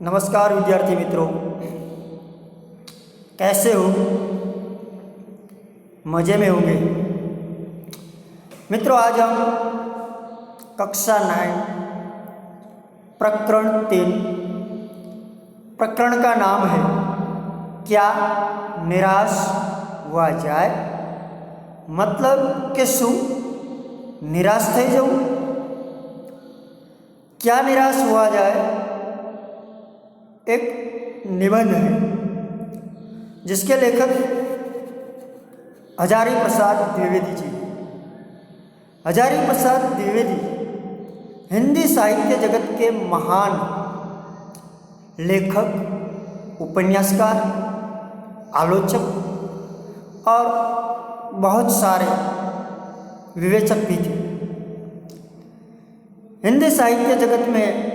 नमस्कार विद्यार्थी मित्रों, कैसे हो? मज़े में होंगे। मित्रों, आज हम कक्षा 9 प्रकरण 3 प्रकरण का नाम है क्या निराश हुआ जाए, मतलब कि शू निराश થઈ જવું। क्या निराश हुआ जाए एक निबंध है जिसके लेखक हजारी प्रसाद द्विवेदी जी। हजारी प्रसाद द्विवेदी हिंदी साहित्य जगत के महान लेखक, उपन्यासकार, आलोचक और बहुत सारे विवेचक भी थे। हिंदी साहित्य जगत में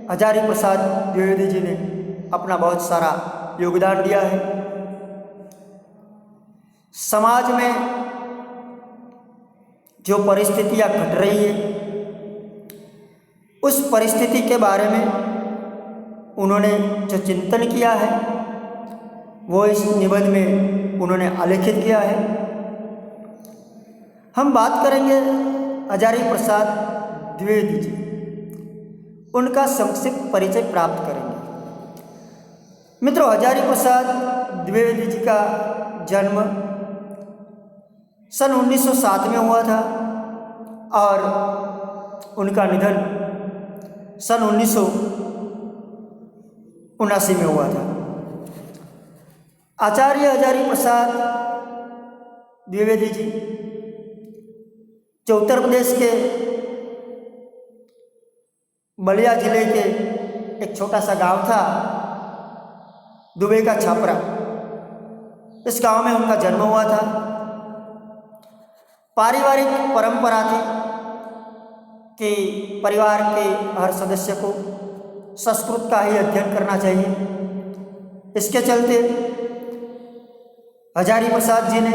हजारी प्रसाद द्विवेदी जी ने अपना बहुत सारा योगदान दिया है। समाज में जो परिस्थितियां घट रही है, उस परिस्थिति के बारे में उन्होंने जो चिंतन किया है वो इस निबंध में उन्होंने आलेखित किया है। हम बात करेंगे हजारी प्रसाद द्विवेदी जी, उनका संक्षिप्त परिचय प्राप्त करेंगे। मित्रों, हजारी प्रसाद द्विवेदी जी का जन्म सन 1907 में हुआ था और उनका निधन सन 1979 में हुआ था। आचार्य हजारी प्रसाद द्विवेदी जी जो उत्तर प्रदेश के बलिया जिले के एक छोटा सा गांव था, दुबे का छापरा, इस गांव में उनका जन्म हुआ था। पारिवारिक परंपरा थी कि परिवार के हर सदस्य को संस्कृत का ही अध्ययन करना चाहिए। इसके चलते हजारी प्रसाद जी ने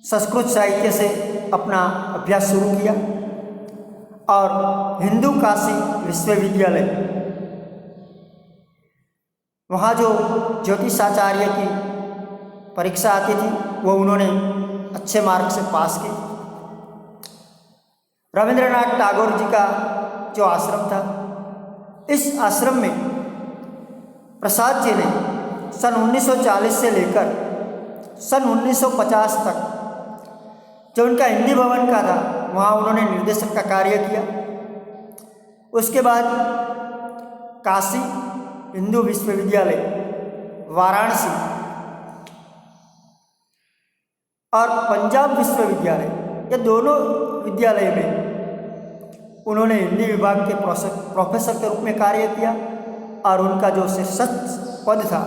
संस्कृत साहित्य से अपना अभ्यास शुरू किया और हिंदू काशी विश्वविद्यालय, वहाँ जो ज्योतिषाचार्य की परीक्षा आती थी वो उन्होंने अच्छे मार्क से पास की। रविंद्रनाथ टैगोर जी का जो आश्रम था, इस आश्रम में प्रसाद जी ने सन 1940 से लेकर सन 1950 तक जो उनका हिंदी भवन का था वहाँ उन्होंने निर्देशक का कार्य किया। उसके बाद काशी हिंदू विश्वविद्यालय, वाराणसी और पंजाब विश्वविद्यालय, ये दोनों विद्यालय में उन्होंने हिंदी विभाग के प्रोफेसर के रूप में कार्य किया और उनका जो शीर्षक पद था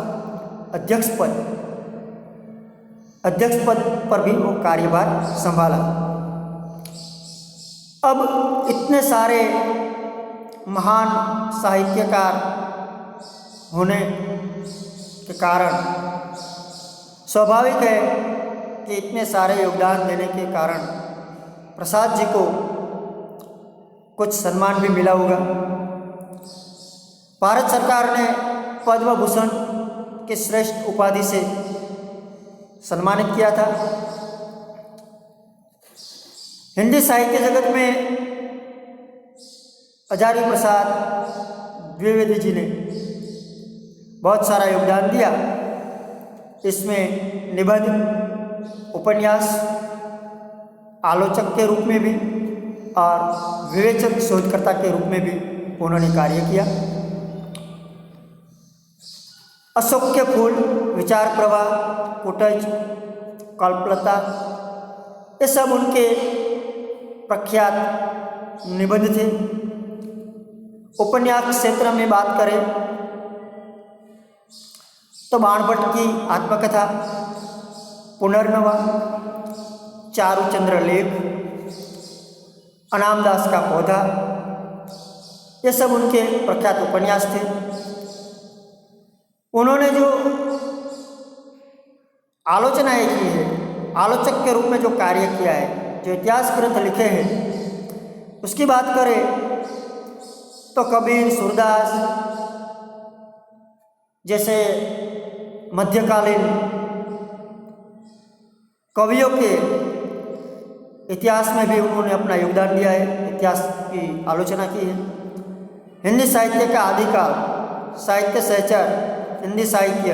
अध्यक्ष पद पर भी वो कार्यभार संभाला। अब इतने सारे महान साहित्यकार होने के कारण स्वाभाविक है कि इतने सारे योगदान देने के कारण प्रसाद जी को कुछ सम्मान भी मिला होगा। भारत सरकार ने पद्म भूषण की श्रेष्ठ उपाधि से सम्मानित किया था। हिंदी साहित्य जगत में हजारी प्रसाद द्विवेदी जी ने बहुत सारा योगदान दिया। इसमें निबंध, उपन्यास, आलोचक के रूप में भी और विवेचक शोधकर्ता के रूप में भी उन्होंने कार्य किया। अशोक के फूल, विचार प्रवाह, कुटज, कल्पलता, ये सब उनके प्रख्यात निबंध थे। उपन्यास क्षेत्र में बात करें तो बाणभट्ट की आत्मकथा, पुनर्नवा, चारुचंद्र लेख, अनामदास का पौधा, ये सब उनके प्रख्यात उपन्यास थे। उन्होंने जो आलोचनाएं की है, आलोचक के रूप में जो कार्य किया है, जो इतिहास ग्रंथ लिखे हैं, उसकी बात करें तो कबीर, सूरदास जैसे मध्यकालीन कवियों के इतिहास में भी उन्होंने अपना योगदान दिया है, इतिहास की आलोचना की है। हिंदी साहित्य का आदिकाल, साहित्य सहचर, हिंदी साहित्य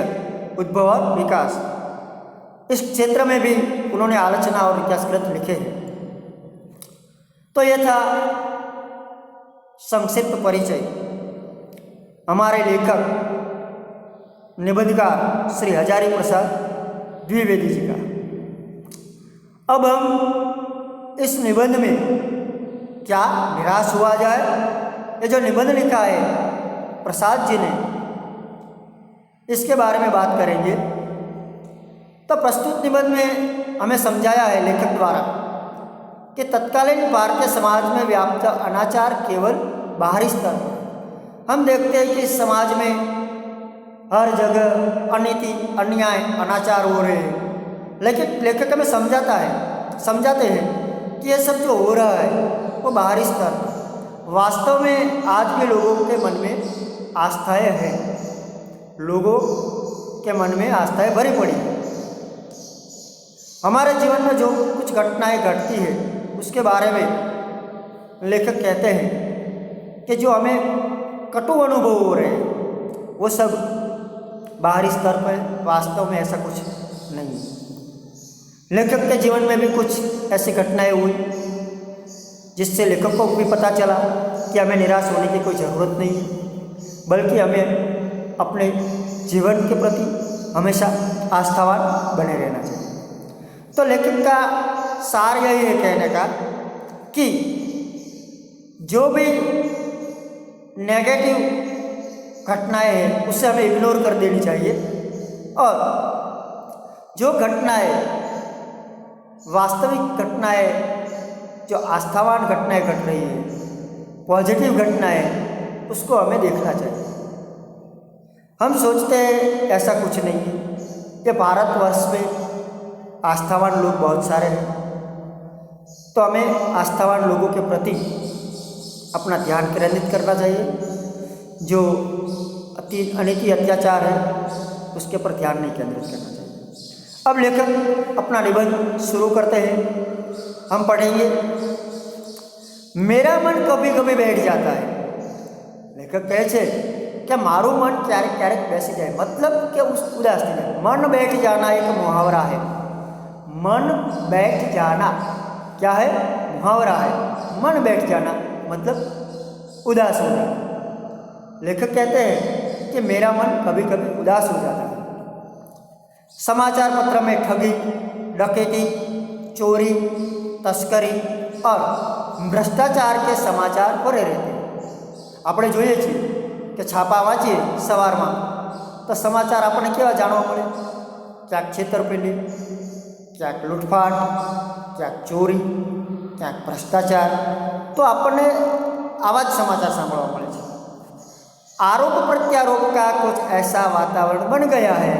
उद्भव और विकास, इस क्षेत्र में भी उन्होंने आलोचना और इतिहास ग्रंथ लिखे हैं। तो यह था संक्षिप्त परिचय हमारे लेखक निबंधकार श्री हजारी प्रसाद द्विवेदी जी का। अब हम इस निबंध में क्या निराश हुआ जाए, ये जो निबंध लिखा है प्रसाद जी ने, इसके बारे में बात करेंगे। तो प्रस्तुत निबंध में हमें समझाया है लेखक द्वारा कि तत्कालीन भारतीय समाज में व्याप्त अनाचार केवल बाहरी स्तर पर। हम देखते हैं कि समाज में हर जगह अनीति, अन्याय, अनाचार हो रहे हैं, लेकिन लेखक हमें समझाते हैं कि यह सब जो हो रहा है वो बाहरी स्तर पर। वास्तव में आज भी लोगों के मन में आस्थाएं हैं, लोगों के मन में आस्थाएं भरी पड़ी हैं। हमारे जीवन में जो कुछ घटनाएं घटती है उसके बारे में लेखक कहते हैं कि जो हमें कटु अनुभव हो रहे हैं वो सब बाहरी स्तर पर, वास्तव में ऐसा कुछ नहीं है। लेखक के जीवन में भी कुछ ऐसी घटनाएं हुई जिससे लेखक को भी पता चला कि हमें निराश होने की कोई ज़रूरत नहीं है, बल्कि हमें अपने जीवन के प्रति हमेशा आस्थावान बने रहना चाहिए। तो लेखक का सार यही है कहने का कि जो भी नेगेटिव घटनाएं हैं उसे हमें इग्नोर कर देनी चाहिए, और जो घटनाएं वास्तविक घटनाएं, जो आस्थावान घटनाएं घट रही है, पॉजिटिव घटनाएं, उसको हमें देखना चाहिए। हम सोचते हैं ऐसा कुछ नहीं है, कि भारतवर्ष में आस्थावान लोग बहुत सारे हैं, तो हमें आस्थावान लोगों के प्रति अपना ध्यान केंद्रित करना चाहिए। जो अनीति, अत्याचार है उसके पर ध्यान नहीं केंद्रित करना चाहिए। अब लेखक अपना निबंध शुरू करते हैं। हम पढ़ेंगे, मेरा मन कभी कभी बैठ जाता है। लेखक कहे छे कि मारू मन क्यारेक क्यारेक बेसी जाए, मतलब कि उस उदास थी जाए। मन बैठ जाना एक मुहावरा है। मन बैठ जाना क्या है? मुहावरा है। मन बैठ जाना मतलब उदास हो जाना। लेखक कहते हैं कि मेरा मन कभी कभी उदास हो जाता है। समाचार पत्र में ठगी, डकैती, चोरी, तस्करी और भ्रष्टाचार के समाचार भरे रहते हैं। આપણે જોઈએ છીએ કે છાપા વાંચીએ સવારમાં તો સમાચાર આપણને કેવા જાણવા મળે? ક્યાંક છેતરપિંડી, ક્યાંક લૂંટફાટ, ક્યાંક ચોરી, ક્યાંક ભ્રષ્ટાચાર, તો આપણને આવા જ સમાચાર સાંભળવા મળે છે। आरोप प्रत्यारोप का कुछ ऐसा वातावरण बन गया है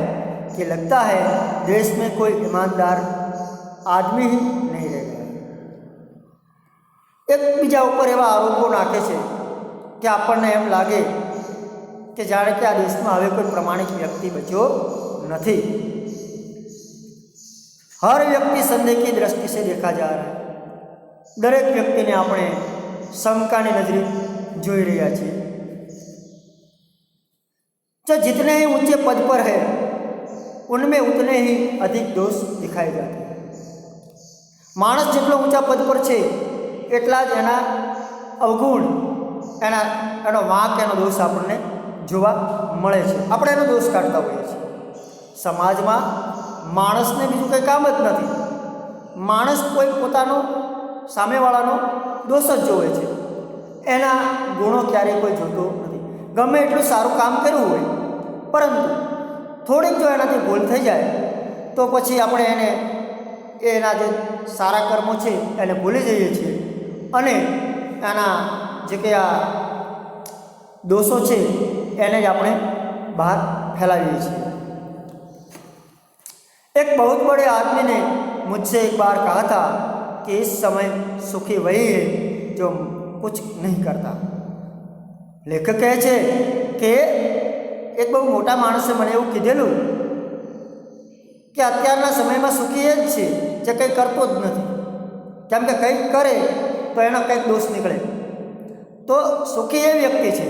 कि लगता है देश में कोई ईमानदार आदमी ही नहीं रह गया। એકબીજા ઉપર એવા આરોપો નાખે છે કે આપણને એમ લાગે કે જાણે કે આ દેશમાં હવે કોઈ પ્રમાણિક વ્યક્તિ બચ્યો નથી। हर व्यक्ति संदेह की दृष्टि से देखा जा रहा है। दरेक व्यक्ति ने આપણે શંકાની નજરે જોઈ રહ્યા છીએ। जो जितने ही ऊंचे पद पर है उनमें उतने ही अधिक दोष दिखाए जाते हैं। मानस જેટલો ऊंचा पद पर છે એટલા જ એના અવગુણ, એનો વાંક, એનો દોષ આપણને જોવા મળે છે। આપણે એનો દોષ કાઢતા હોઈએ છીએ। સમાજમાં માણસને બીજું કંઈ કામ જ નથી। માણસ કોઈ પોતાનો, સામેવાળાનો દોષ જ જોવે છે, એના ગુણો ક્યારેય કોઈ જોતો નથી। ગમે એટલું સારું કામ કર્યું હોય, પરંતુ થોડીક જો એનાથી ભૂલ થઈ જાય તો પછી આપણે એના જે સારા કર્મો છે એને ભૂલી જઈએ છીએ અને એના જે કે આ દોષો છે એને જ આપણે બહાર ફેલાવીએ છીએ। एक बहुत बड़े आदमी ने मुझसे एक बार कहा था कि इस समय सुखी वही है जो कुछ नहीं करता। લેખક કહે છે કે એક બહુ મોટા માણસે મને એવું કીધેલું કે અત્યારના સમયમાં સુખી એ જ છે જે કંઈ કરતો જ નથી, કેમ કે કંઈક કરે તો એનો કંઈક દોષ નીકળે. તો સુખી એ વ્યક્તિ છે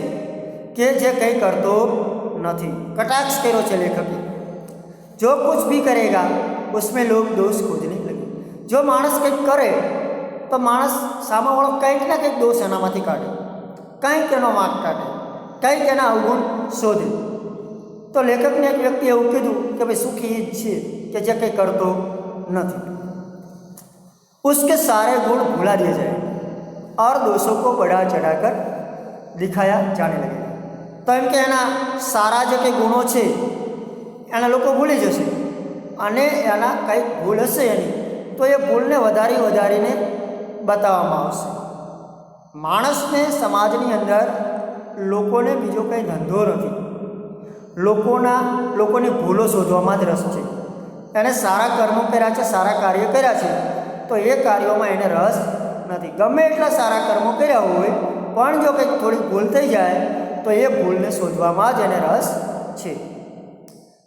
કે જે કંઈ કરતો નથી. કટાક્ષ કર્યો છે લેખકે, જો કુછ भी करेगा उसमें लोग दोष खोजने लगे. જો માણસ કંઈક કરે તો માણસ સામેવાળો કંઈક ને કંઈક દોષ એનામાંથી કાઢે, કંઈક એનો વાંક કાઢે, કંઈક એના અવગુણ શોધે. તો લેખકને એક વ્યક્તિએ એવું કીધું કે ભાઈ સુખી એ જ છે કે જે કંઈ કરતો નથી. उसके सारे गुण भुला दिए जाए और दोषों को बढ़ा चढ़ाकर दिखाया जाने लगेगा. તો એમ કે એના સારા જે કંઈ ગુણો છે એના લોકો ભૂલી જશે, અને એના કંઈક ભૂલ હશે એની તો એ ભૂલને વધારીને બતાવવામાં આવશે. માણસને સમાજની અંદર લોકોને બીજો કંઈ ધંધો નથી, લોકોની ભૂલો શોધવામાં જ રસ છે. એણે સારા કર્મો કર્યા છે, સારા કાર્ય કર્યા છે, તો એ કાર્યોમાં એને રસ નથી. ગમે એટલા સારા કર્મો કર્યા હોય પણ જો કંઈક થોડી ભૂલ થઈ જાય તો એ ભૂલને શોધવામાં જ એને રસ છે.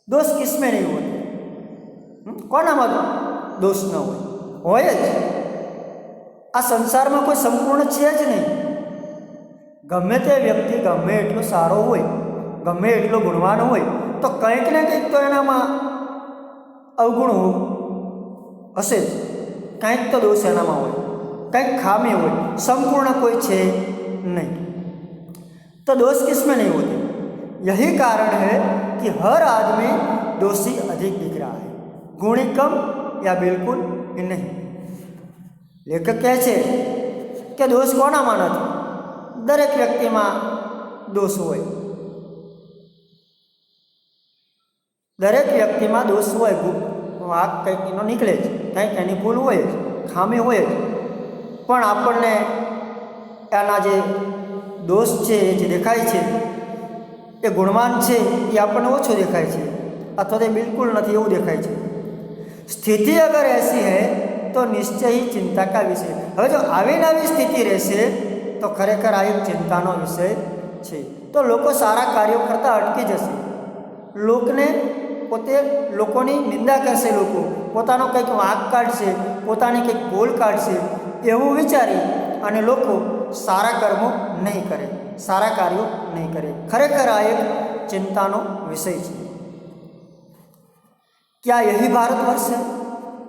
દોષ કિસમેં નહીં હોતો, કોનામાં દોષ ન હોય જ. આ સંસારમાં કોઈ સંપૂર્ણ છે જ નહીં. ગમે તે વ્યક્તિ ગમે એટલો સારો હોય, ગમે એટલો ગુણવાન હોય, તો કંઈક ને કંઈક તો એનામાં અવગુણ હશે જ, કંઈક તો દોષ એનામાં હોય, કંઈક ખામી હોય, સંપૂર્ણ કોઈ છે नहीं. तो दोष किसमें नहीं होते? यही कारण है कि हर आदमी दोषी अधिक दिख रहा है, गुणी कम या बिल्कुल ही नहीं. लेखक કહે છે કે દોષ કોનામાં નથી? દરેક વ્યક્તિમાં દોષ હોય, દરેક વ્યક્તિમાં દોષ હોય. વાંક કંઈક એનો નીકળે જ, કંઈક એની ભૂલ હોય જ, ખામી હોય જ. પણ આપણને એના જે દોષ છે જે દેખાય છે, એ ગુણવાન છે એ આપણને ઓછો દેખાય છે, અથવા તો બિલકુલ નથી એવું દેખાય છે. સ્થિતિ અગર એસી હૈ તો નિશ્ચય ही चिंता का विषय. હવે જો આવી નવી સ્થિતિ રહેશે તો ખરેખર આ એક ચિંતાનો વિષય છે. તો લોકો સારા કાર્યો કરતાં અટકી જશે, લોકોની નિંદા કરશે, લોકો પોતાનો કંઈક વાંક કાઢશે, પોતાની કંઈક ભૂલ કાઢશે એવું વિચારી અને લોકો સારા કર્મો નહીં કરે, સારા કાર્યો નહીં કરે. ખરેખર આ એક ચિંતાનો વિષય છે. क्या यही भारतवर्ष है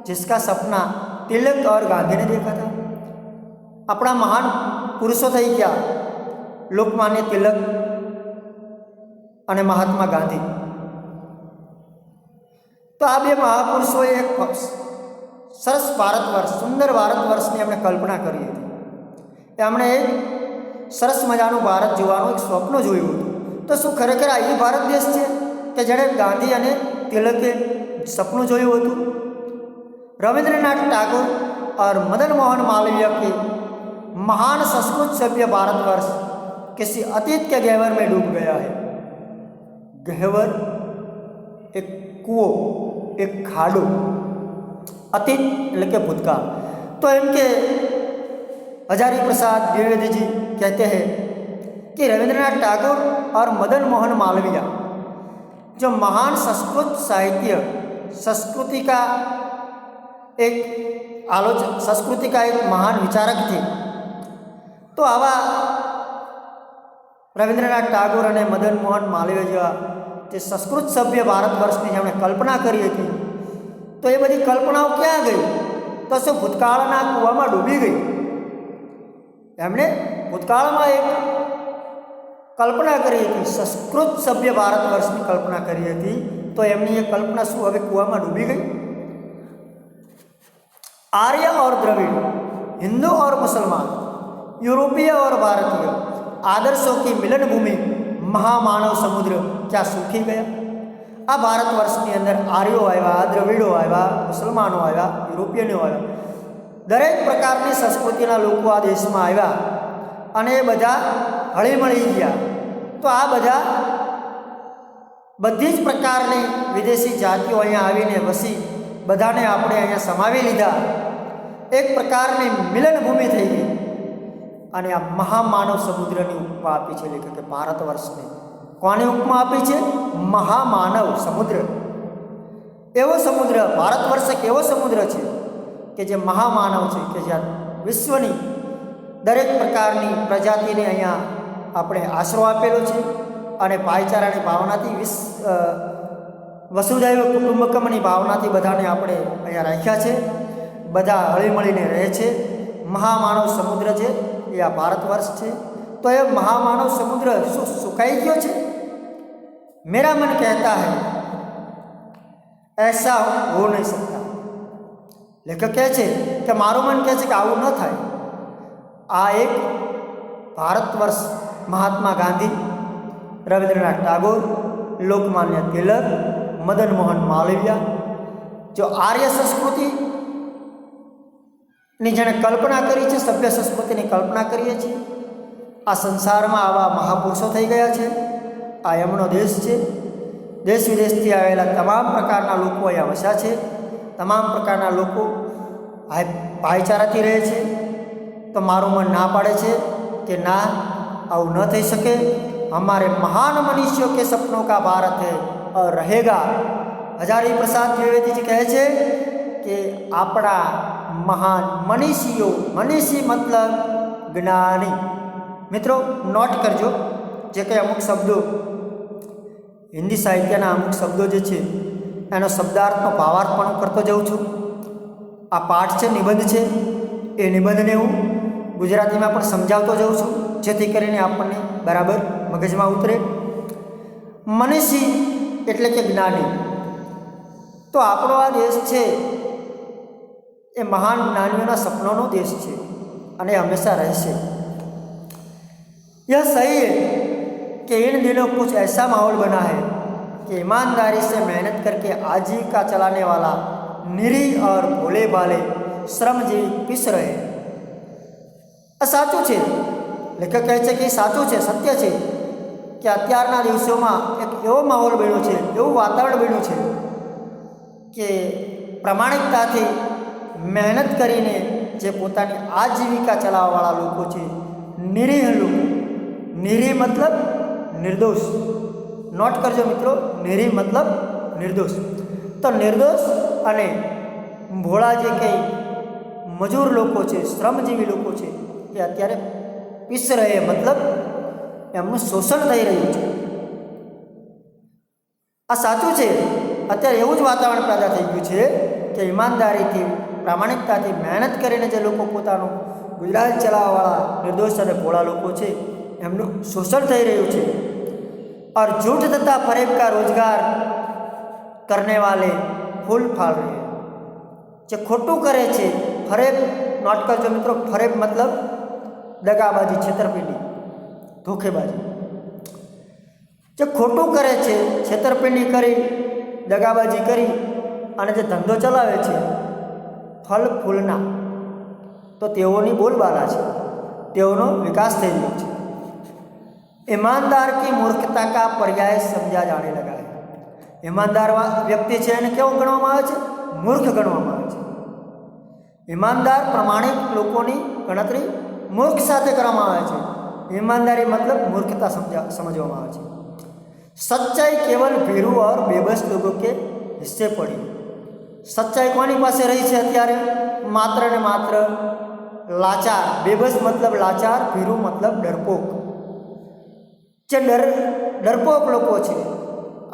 जिसका सपना तिलक और गांधी ने देखा था? अपना महान पुरुषों થઈ ગયા લોકમાન્ય તિલક અને મહાત્મા ગાંધી. તો આ બે મહાપુરુષોએ એક સરસ ભારત વર્ષ, સુંદર ભારત વર્ષની એમણે કલ્પના કરી હતી. એમણે એક સરસ મજાનું ભારત જોવાનું એક સ્વપ્ન જોયું હતું. તો શું ખરેખર આ એ ભારત દેશ છે કે જેણે ગાંધી અને તિલકે सपनों જોયું હતું? रविंद्रनाथ टैगोर और मदन मोहन मालवीय के महान संस्कृत सभ्य भारतवर्ष किसी अतीत के गहवर में डूब गया है. गहवर एक कुओं, एक खाडो, अतीत એટલે કે ભૂતકાળ. तो इनके हजारी प्रसाद द्विवेदी जी कहते हैं कि रविंद्रनाथ टैगोर और मदन मोहन मालवीय जो महान संस्कृत साहित्य संस्कृति का एक महान विचारक थे. तो आवा रविंद्रनाथ टागोर और मदन मोहन मालवीय जेवा जे संस्कृत सभ्य भारतवर्षनी जेमणे कल्पना करी हती, तो ये बधी कल्पनाओं क्या गई? तो शू भूतकाळना कूवामां डूबी गई? एमणे भूतकाळमां एक कल्पना करी थी, संस्कृत सभ्य भारतवर्षनी कल्पना करी थी. तो एमनी ये कल्पना शू हवे कुआमां डूबी गई? आर्य और द्रविड़, हिंदू और मुसलमान, यूरोपीय और भारतीय आदर्शों की मिलन भूमि महामानव समुद्र क्या सूखी गया? आ भारतवर्षनी अंदर आर्यो आव्या, द्रविड़ो आव्या, मुसलमानो आव्या, यूरोपियनो आव्या, दरेक प्रकारनी संस्कृतिना लोको आ देशमां आव्या अने ए बधा हळीमळी गया. तो आ बधा बधी ज प्रकारनी विदेशी जातिओ अहींया आवीने वसी बधाने आपणे अहींया समावी लीधा. एक प्रकारनी मिलन भूमि थई गई અને આ મહામાનવ સમુદ્રની ઉપમા આપી છે લેખકે ભારત વર્ષને. કોની ઉપમા આપી છે? મહામાનવ સમુદ્ર. એવો સમુદ્ર, ભારત વર્ષ એક એવો સમુદ્ર છે કે જે મહામાનવ છે, કે જ્યાં વિશ્વની દરેક પ્રકારની પ્રજાતિને અહીંયા આપણે આશરો આપેલો છે અને ભાઈચારાની ભાવનાથી વસુધૈવ કુટુંબકમની ભાવનાથી બધાને આપણે અહીંયા રાખ્યા છે. બધા હળીમળીને રહે છે. મહામાનવ સમુદ્ર છે એ આ ભારત વર્ષ છે. તો એ મહામાનવ સમુદ્ર શું સુકાઈ ગયો છે? મેરા મન કહેતા હૈ ऐसा हो नहीं सकता. લેખક કહે છે કે મારું મન કહે છે કે આવું ન થાય. આ એક ભારત વર્ષ મહાત્મા ગાંધી, રવિન્દ્રનાથ ટાગોર, લોકમાન્ય તિલક, મદન મોહન માલવીયા, જો આર્ય સંસ્કૃતિની જેણે કલ્પના કરી છે, સભ્ય સંસ્કૃતિની કલ્પના કરીએ છીએ, આ સંસારમાં આવા મહાપુરુષો થઈ ગયા છે. આ એમનો દેશ છે. દેશ વિદેશથી આવેલા તમામ પ્રકારના લોકો અહીંયા વસ્યા છે. તમામ પ્રકારના લોકો ભાઈચારાથી રહે છે. તો મારું મન ના પાડે છે કે ના, આવું ન થઈ શકે. हमारे महान मनुष्यों के सपनों का भारत है और रहेगा. हजारी प्रसाद द्विवेदी जी કહે છે કે આપણા મહાન મનીષીઓ, મનીષી મતલબ જ્ઞાની. મિત્રો નોટ કરજો, જે કંઈ અમુક શબ્દો હિન્દી સાહિત્યના અમુક શબ્દો જે છે એનો શબ્દાર્થનો ભાવાર્થ પણ કરતો જાઉં છું. આ પાઠ છે, નિબંધ છે, એ નિબંધને હું ગુજરાતીમાં પણ સમજાવતો જાઉં છું, જેથી કરીને આપણને બરાબર મગજમાં ઉતરે. મનીષી એટલે કે જ્ઞાની. તો આપણો આ દેશ છે એ મહાન જ્ઞાનીઓના સપનોનો દેશ છે અને હંમેશા રહેશે. यह सही है कि इन दिनों कुछ ऐसा माहौल बना है कि ईमानदारी से मेहनत करके आजीविका चलाने वाला निरीह और भोले भाले श्रमजीवी पिस रहे. આ સાચું છે. લેખક કહે છે કે એ સાચું છે, સત્ય છે કે અત્યારના દિવસોમાં એક એવો માહોલ બન્યો છે, એવું વાતાવરણ બન્યું છે કે પ્રામાણિકતાથી મહેનત કરીને જે પોતાની આજીવિકા ચલાવવાવાળા લોકો છે, નિરીહ લોકો. નિરીહ મતલબ નિર્દોષ. નોટ કરજો મિત્રો, નિરીહ મતલબ નિર્દોષ. તો નિર્દોષ અને ભોળા જે કંઈ મજૂર લોકો છે, શ્રમજીવી લોકો છે, એ અત્યારે પીસ રહે, મતલબ એમનું શોષણ થઈ રહ્યું છે. આ સાચું છે. અત્યારે એવું જ વાતાવરણ પેદા થઈ ગયું છે કે ઈમાનદારીથી, પ્રામાણિકતાથી મહેનત કરીને જે લોકો પોતાનું ગુજરાત ચલાવવાવાળા નિર્દોષ અને ભોળા લોકો છે એમનું શોષણ થઈ રહ્યું છે. और झूठ तथा फरेब का रोजगार करने वाले फूल फाल रहे हैं. જે ખોટું કરે છે, ફરેબ નોટ કરજો મિત્રો, ફરેબ મતલબ દગાબાજી, છેતરપિંડી, ધોખેબાજી. જે ખોટું કરે છે, છેતરપિંડી કરી, દગાબાજી કરી અને જે ધંધો ચલાવે છે ફલ ફૂલના, તો તેઓની બોલબાલા છે, તેઓનો વિકાસ થઈ ગયો છે. ईमानदार की मूर्खता का पर्याय समझा जाने लगा है. ईमानदार व्यक्ति છે એને કેવો ગણવામાં આવે છે? મૂર્ખ ગણવામાં આવે છે. ईमानदार प्रामाणिक लोगों गणतरी मूर्ख साथ કરવામાં આવે છે. ईमानदारी मतलब मूर्खता समझવામાં આવે છે. सच्चाई केवल भीरू और बेबस लोगों के हिस्से पड़ी. सच्चाई कोनी પાસે રહી છે અત્યારે? માત્ર ને માત્ર લાચાર. બેબસ મતલબ લાચાર, ભીरू मतलब ડરપોક. જે ડરપોક લોકો છે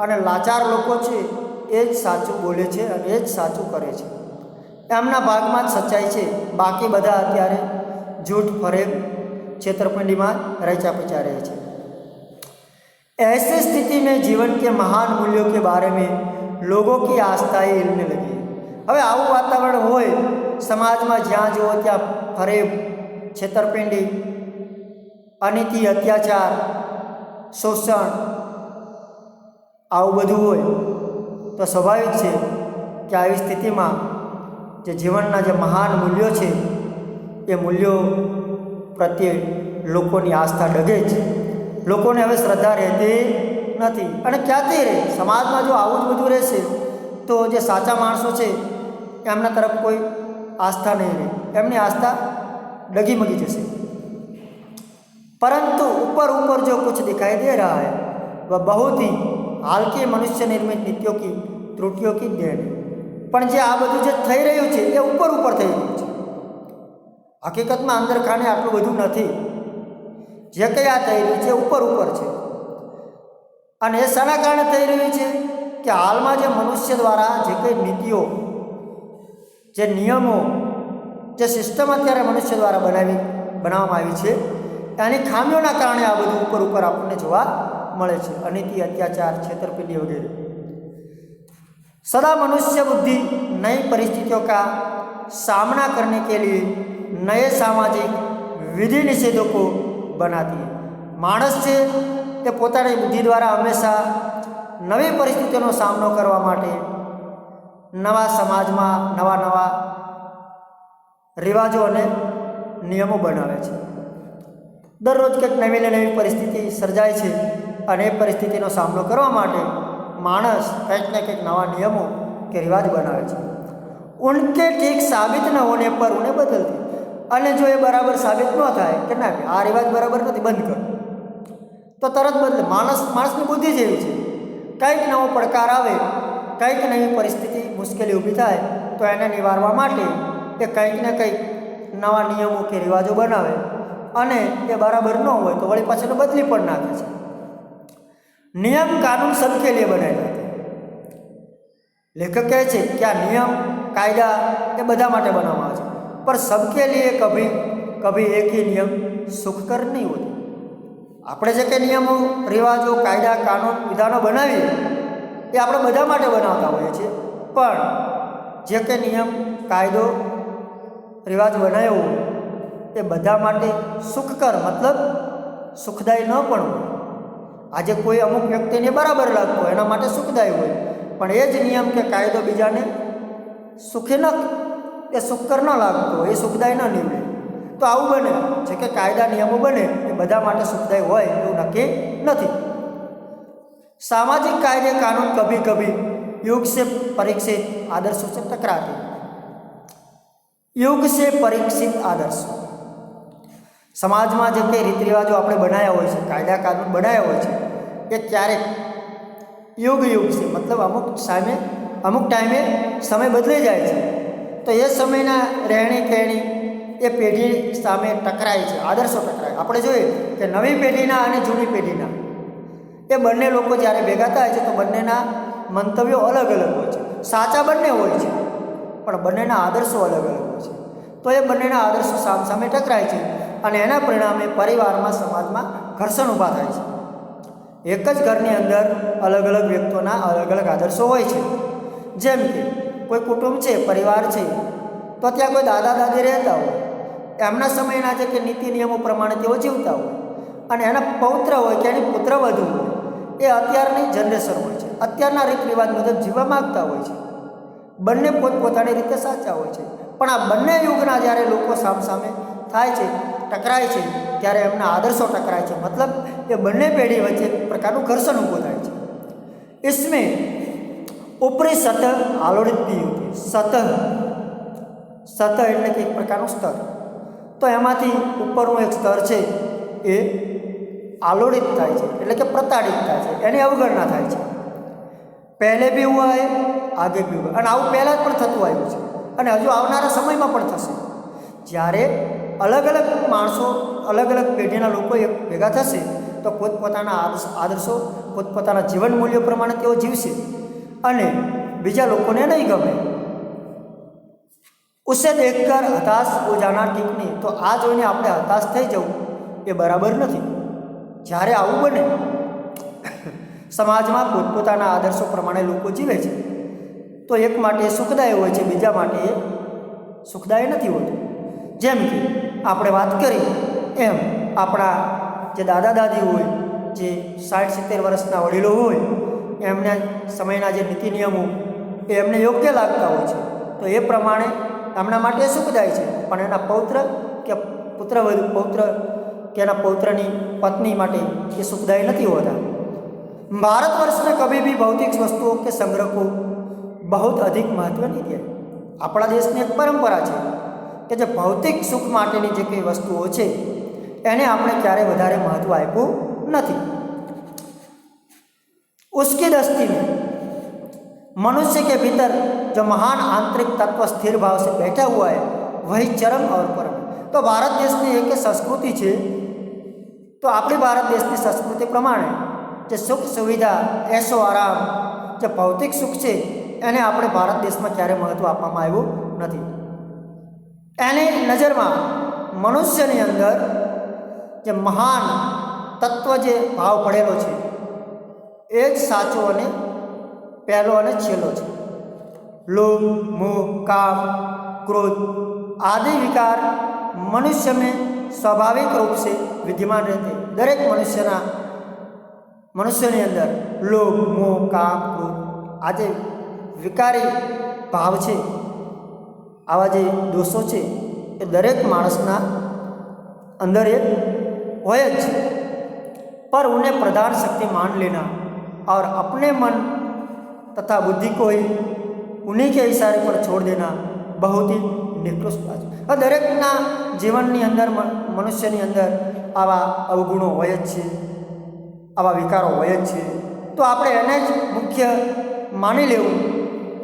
અને લાચાર લોકો છે એ જ સાચું બોલે છે અને એ જ સાચું કરે છે. એમના ભાગમાં જ સચ્ચાઈ છે. બાકી બધા અત્યારે झूठ फरेब छेतरपिंडी में रचा पचा रहे हैं. ऐसी स्थिति में जीवन के महान मूल्यों के बारे में लोगों की आस्थाएं हिलने लगी. હવે આવું વાતાવરણ હોય સમાજમાં, જ્યાં જુઓ ત્યાં ફરેબ, છેતરપિંડી, અનીતિ, અત્યાચાર, શોષણ, આવું બધું હોય તો સ્વાભાવિક છે કે આવી સ્થિતિમાં જે જીવનના જે મહાન મૂલ્યો છે એ મૂલ્યો પ્રત્યે લોકોની આસ્થા ડગે છે. લોકોને હવે શ્રદ્ધા રહેતી નથી. અને ક્યાંથી રહે? સમાજમાં જો આવું જ બધું રહેશે તો જે સાચા માણસો છે એમના તરફ કોઈ આસ્થા નહીં રહે. એમની આસ્થા ડગીમગી જશે. परंतु ऊपर ऊपर जो कुछ दिखाई दे रहा है वह बहुत ही हाल के मनुष्य निर्मित नीतियों की त्रुटियों की देन है। પણ જે આ બધું જે થઈ રહ્યું છે એ ઉપર ઉપર થઈ રહ્યું છે, હકીકતમાં અંદર ખાને આટલું બધું નથી. જે કંઈ આ થઈ રહ્યું છે ઉપર ઉપર છે. અને એ શાના કારણે થઈ રહ્યું છે કે હાલમાં જે મનુષ્ય દ્વારા જે કંઈ નીતિઓ, જે નિયમો, જે સિસ્ટમ અત્યારે મનુષ્ય દ્વારા બનાવવામાં આવી છે એની ખામીઓના કારણે આ બધું ઉપર ઉપર આપણને જોવા મળે છે. અનીતિ, અત્યાચાર, छेतरपिंडी वगैरह. सदा मनुष्य बुद्धि नई परिस्थितियों का सामना करने के लिए नए सामाजिक विधि निषेधों को बनाती है. मानस છે એ પોતાની બુદ્ધિ દ્વારા હંમેશા નવી પરિસ્થિતિઓનો સામનો કરવા માટે નવા સમાજમાં નવા નવા રિવાજો અને નિયમો બનાવે છે. દરરોજ કંઈક નવી ને નવી પરિસ્થિતિ સર્જાય છે અને એ પરિસ્થિતિનો સામનો કરવા માટે मानस કંઈક ને કંઈક नवा नियमों के रिवाज बनावे છે. उनके ठीक साबित न होने पर उन्हें बदलती. અને જો એ બરાબર સાબિત ન થાય કે ના આ રિવાજ બરાબર નથી, બંધ કરો, તો તરત બદલે. માણસની બુદ્ધિ જેવી છે, કંઈક નવો પડકાર આવે, કંઈક નવી પરિસ્થિતિ, મુશ્કેલી ઊભી થાય તો એને નિવારવા માટે એ કંઈક ને કંઈક નવા નિયમો કે રિવાજો બનાવે અને એ બરાબર ન હોય તો વળી પાછળ બદલી પણ નાખે છે. नियम कानून सबके लिए बनाए जाते हैं. लेखक कहे છે કે આ નિયમ કાયદા એ બધા માટે બનાવવામાં આવે છે, पर सबके लिए कभी एक ही नियम सुखकर नहीं होते. આપણે જે કંઈ નિયમો, રિવાજો, કાયદા, કાનૂન, વિધાનો બનાવીએ એ આપણે બધા માટે બનાવતા હોઈએ છીએ, પણ જે કંઈ નિયમ, કાયદો, રિવાજ બનાવ્યો એ બધા માટે સુખકર મતલબ સુખદાયી ન પણ હોય. આજે કોઈ અમુક વ્યક્તિને બરાબર લાગતો હોય એના માટે સુખદાયી હોય, પણ એ જ નિયમ કે કાયદો બીજાને સુખી ન એ સુખકર ન લાગતો હોય, એ સુખદાયી ન નીવડે. તો આવું બને છે કે કાયદા નિયમો બને એ બધા માટે સુખદાયી હોય એવું નક્કી નથી. सामाजिक कायदे कानून कभी कभी युग से परीक्षित आदर्शों से टकराते. युग से परीक्षित आदर्श समाजમાં જે કંઈ રીત રિવાજો આપણે બનાવ્યા હોય છે, કાયદા કાનૂન બનાવ્યા હોય છે, એ ક્યારેક યુગ છે મતલબ અમુક ટાઈમે સમય બદલાઈ જાય છે તો એ સમયના રહેણી કહેણી એ પેઢી સામે ટકરાય છે, આદર્શો ટકરાય. આપણે જોઈએ કે નવી પેઢીના અને જૂની પેઢીના એ બંને લોકો જ્યારે ભેગા થાય છે તો બંનેના મંતવ્યો અલગ અલગ હોય છે. સાચા બંને હોય છે પણ બંનેના આદર્શો અલગ અલગ હોય છે. તો એ બંનેના આદર્શો સામે ટકરાય છે અને એના પરિણામે પરિવારમાં, સમાજમાં ઘર્ષણ ઊભા થાય છે. એક જ ઘરની અંદર અલગ અલગ વ્યક્તિઓના અલગ અલગ આદર્શો હોય છે. જેમ કે કોઈ કુટુંબ છે, પરિવાર છે, તો ત્યાં કોઈ દાદા દાદી રહેતા હોય, એમના સમયના જે કે નીતિ નિયમો પ્રમાણે તેઓ જીવતા હોય અને એના પૌત્ર હોય કે એની પુત્રવધુ હોય એ અત્યારની જનરેશન હોય છે, અત્યારના રીત રિવાજ મુજબ જીવવા માગતા હોય છે. બંને પોતપોતાની રીતે સાચા હોય છે, પણ આ બંને યુગના જ્યારે લોકો સામસામે થાય છે, ટકરાય છે, ત્યારે એમના આદર્શો ટકરાય છે. મતલબ એ બંને પેઢી વચ્ચે એક પ્રકારનું ઘર્ષણ ઊભું થાય છે. इसमें ऊपरी सतह आलोड़ित भी होती है. सतह એટલે કે એક પ્રકારનું સ્તર. તો એમાંથી ઉપરનું એક સ્તર છે એ આલોડિત થાય છે એટલે કે પ્રતાડિત થાય છે, એની અવગણના થાય છે. પહેલે બી હુઆ હે, આગે બી હુઆ. અને આવું પહેલાં જ પણ થતું આવ્યું છે અને હજુ આવનારા સમયમાં પણ થશે. જ્યારે અલગ અલગ માણસો, અલગ અલગ પેઢીના લોકો એક ભેગા થશે તો પોતપોતાના આદર્શો, પોતપોતાના જીવન મૂલ્યો પ્રમાણે તેઓ જીવશે અને બીજા લોકોને નહીં ગમે. ઉસે દેખકર હતાશ હો જાના ઠીક નહીં. તો આ જોઈને આપણે હતાશ થઈ જવું એ બરાબર નથી. જ્યારે આવું બને, સમાજમાં પોતપોતાના આદર્શો પ્રમાણે લોકો જીવે છે તો એક માટે સુખદાયી હોય છે, બીજા માટે એ સુખદાયી નથી હોતું. જેમ કે આપણે વાત કરી એમ આપણા જે દાદા દાદી હોય, જે 60-70 વર્ષના વડીલો હોય, એમના સમયના જે નીતિ નિયમો એ એમને યોગ્ય લાગતા હોય છે તો એ પ્રમાણે એમના માટે સુખદાયી છે, પણ એના પૌત્ર કે એના પૌત્રની પત્ની માટે એ सुखदायी नहीं होता. भारतवर्ष में कभी भी भौतिक वस्तुओं के संग्रह को बहुत अधिक महत्व नहीं दिया. આપણા દેશની એક પરંપરા છે કે જે ભૌતિક સુખ માટેની જે કંઈ વસ્તુઓ છે એને આપણે ક્યારેય વધારે મહત્ત્વ આપ્યું નથી। उसकी दृष्टि में मनुष्य के भीतर जो महान आंतरिक तत्व स्थिर भाव से बैठा हुआ है वही चरम और परम। तो भारत देशની એક સંસ્કૃતિ છે, તો આપણી ભારત દેશની સંસ્કૃતિ પ્રમાણે જે સુખ સુવિધા એસો આરામ જે ભૌતિક સુખ છે એને આપણે ભારત દેશમાં ક્યારેય મહત્ત્વ આપવામાં આવ્યું નથી। એની નજરમાં મનુષ્યની અંદર જે મહાન તત્વ જે ભાવ પડેલો છે એ જ સાચો અને પહેલો અને છેલ્લો છે। लोभ मोह काम क्रोध आदि विकार मनुष्य में स्वाभाविक रूप से विद्यमान रहते। दरेक मनुष्यની અંદર लोभ मोह काम क्रोध આજે વિકારી ભાવ છે, આવા જે દોષો છે એ દરેક માણસના અંદર એક હોય જ છે। पर उन्हें प्रधान शक्ति मान लेना और अपने मन तथा बुद्धि को ही उन्हीं के इशारे पर छोड़ देना बहुत ही નિકૃષ્ટ બાજુ। દરેકના જીવનની અંદર મનુષ્યની અંદર આવા અવગુણો હોય જ છે, આવા વિકારો હોય જ છે। તો આપણે એને જ મુખ્ય માની લેવું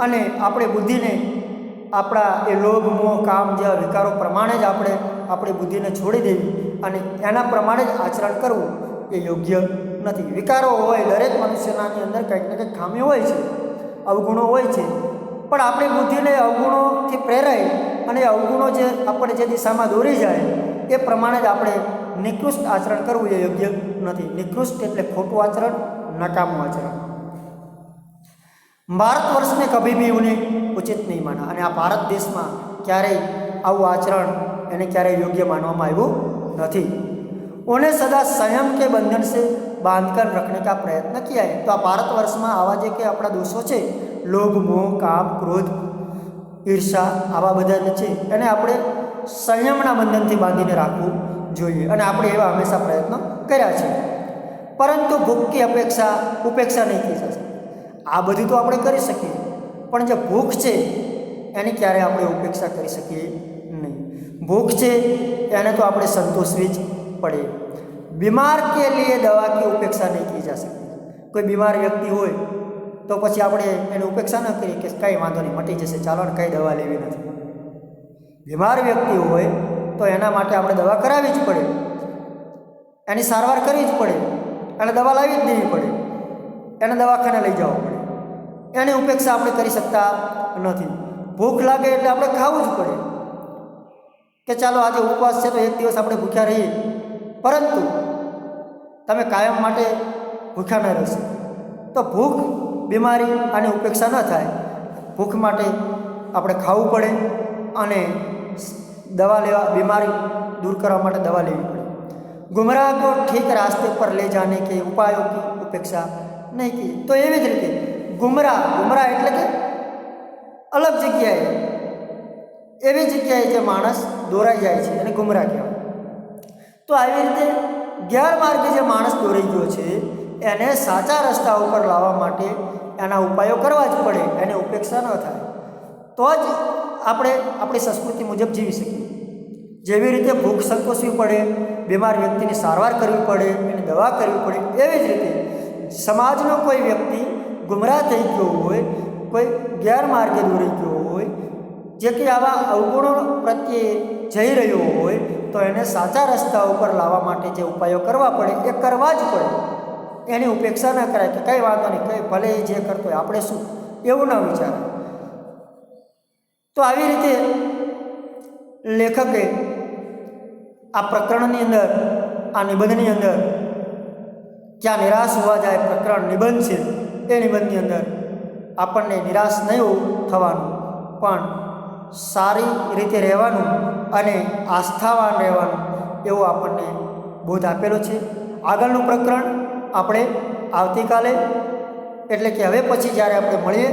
અને આપણે બુદ્ધિને આપણા એ લોભ મોહ કામ જેવા વિકારો પ્રમાણે જ આપણે આપણી બુદ્ધિને છોડી દેવી અને એના પ્રમાણે જ આચરણ કરવું એ યોગ્ય નથી। વિકારો હોય, દરેક મનુષ્યનાની અંદર કંઈક ને કંઈક ખામી હોય છે, અવગુણો હોય છે, પણ આપણી બુદ્ધિને અવગુણોથી પ્રેરાય અને અવગુણો જે આપણે જે દિશામાં દોરી જાય એ પ્રમાણે જ આપણે નિકૃષ્ટ આચરણ કરવું એ યોગ્ય નથી। નિકૃષ્ટ એટલે ખોટું આચરણ, નકામું આચરણ। ભારત વર્ષને કભી ભી ઉन्हें ઉચિત નહીં માના અને આ ભારત દેશમાં ક્યારેય આવું આચરણ એને ક્યારેય યોગ્ય માનવામાં આવ્યું નથી। उन्हें सदा संयम के बंधन से बांधकर रखने का प्रयत्न किया है। तो आ भारतवर्ष में आवा जे के अपना दोषो है, लोभ मोह काम क्रोध ईर्षा आवा बधा छे एने आपणे संयमना बंधनथी बांधीने राखवुं जोईए अने आपणे एवा हमेशा प्रयत्न कर्या छे। परंतु भूख की उपेक्षा नहीं थी जशे। आ बधुं तो आपणे करी सकीए, पण जे भूख छे एनी क्यारे आपणे उपेक्षा करी सकीए नहीं। भूख छे एने तो आपणे संतोषवी ज पड़े। बीमार के लिए दवा की उपेक्षा नहीं की जा सकती। कोई बीमार व्यक्ति हो तो पछी आपणे एनी उपेक्षा न करीए कि कई वांधो नहीं, मटी जशे, चालो ने कई दवा लेवी नथी। बीमार व्यक्ति होय तो एना माटे आपणे दवा करावी ज पड़े, एनी सारवार करवी ज पड़े, एने दवा लावी ज देवी पड़े, एने दवाखाने लई जवा पड़े। एनी उपेक्षा आपणे करी सकता नथी। भूख लागे एटले आपणे खावुं ज पड़े कि चालो आज उपवास छे तो एक दिवस आपणे भूख्या रहीए, परंतु तमे कायम माटे भूख्या न रहेशो। तो भूख बीमारी आनी उपेक्षा न थाय। भूख माटे आपणे खावुं पड़े अने दवा लेवा, बीमारी दूर करवा माटे दवा लेवी पड़े। गुमराह को ठीक रास्ते पर ले जाने के उपायों की उपेक्षा नहीं की। तो एवी ज रीते गुमराह एटले के अलग जग्याए, एवी जग्याए जे माणस दौराई जाय छे एने गुमराह कहेवाय। तो આવી રીતે ગેરમાર્ગે જે માણસ દોરાઈ ગયો છે એને સાચા રસ્તા ઉપર લાવવા માટે એના ઉપાયો કરવા જ પડે, એને ઉપેક્ષા ન થાય તો જ આપણે આપણી સંસ્કૃતિ મુજબ જીવી શકીએ। જેવી રીતે ભૂખ સંતોષવી પડે, બીમાર વ્યક્તિની સારવાર કરવી પડે, એની દવા કરવી પડે, એવી જ રીતે સમાજનો કોઈ વ્યક્તિ ગુમરાહ થઈ ગયો હોય, કોઈ ગેરમાર્ગે દોરાઈ ગયો હોય, જે કે આવા અવગુણો પ્રત્યે જઈ રહ્યો હોય तो एने साचा रस्ता पर लावा माटे जे उपायों करवा पड़े ए करवा ज पड़े। एनी उपेक्षा न कराय कि कई वांधो नहीं, कई भले जे करतो होय आपणे शुं, एवुं न विचार। तो आवी रीते लेखके आ प्रकरणनी अंदर, आ निबंधनी अंदर क्या निराश होवा जाए प्रकरण निबंध छे ए निबंधनी अंदर आपणने निराश नहीं थवानुं पण सारी रीते रहेवानुं अने आस्थावान रहेवानुं एवो आपणने बोध आपेलो छे। आगळनुं प्रकरण आपणे आवतीकाले एटले के हवे पछी ज्यारे आपणे मळीए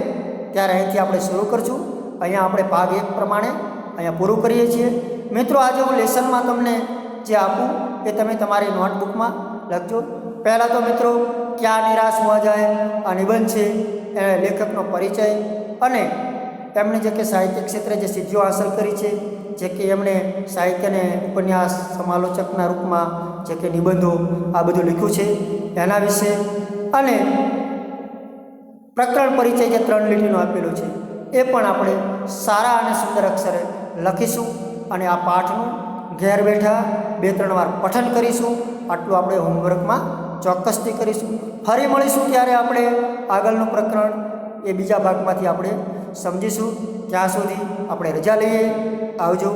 त्यारे અહીંથી આપણે શરૂ કરશું। અહીંયા આપણે ભાગ 1 પ્રમાણે અહીંયા પૂરું કરીએ છીએ। મિત્રો આજે હું લેસનમાં તમને જે આપું એ તમે તમારી નોટબુકમાં લખજો। પહેલાં તો મિત્રો क्या निराश होवा जाए आ निबंध छे ए लेखकनो परिचय अने તેમણે જે કે સાહિત્ય ક્ષેત્રે જે સિદ્ધિઓ હાંસલ કરી છે જે કે એમણે સાહિત્ય અને ઉપન્યાસ સમાલોચકના રૂપમાં જે કે નિબંધો આ બધું લખ્યું છે એના વિશે, અને પ્રકરણ પરિચય જે 3 લીટીનો આપેલો છે એ પણ આપણે સારા અને સુંદર અક્ષરે લખીશું અને આ પાઠનું ઘેર બેઠા 2-3 વાર પઠન કરીશું. આટલું આપણે હોમવર્કમાં ચોક્કસથી કરીશું. ફરી મળીશું ત્યારે આપણે આગળનું પ્રકરણ એ બીજા ભાગમાંથી આપણે સમજીશું. ત્યાં સુધી આપણે રજા લઈએ. આવજો.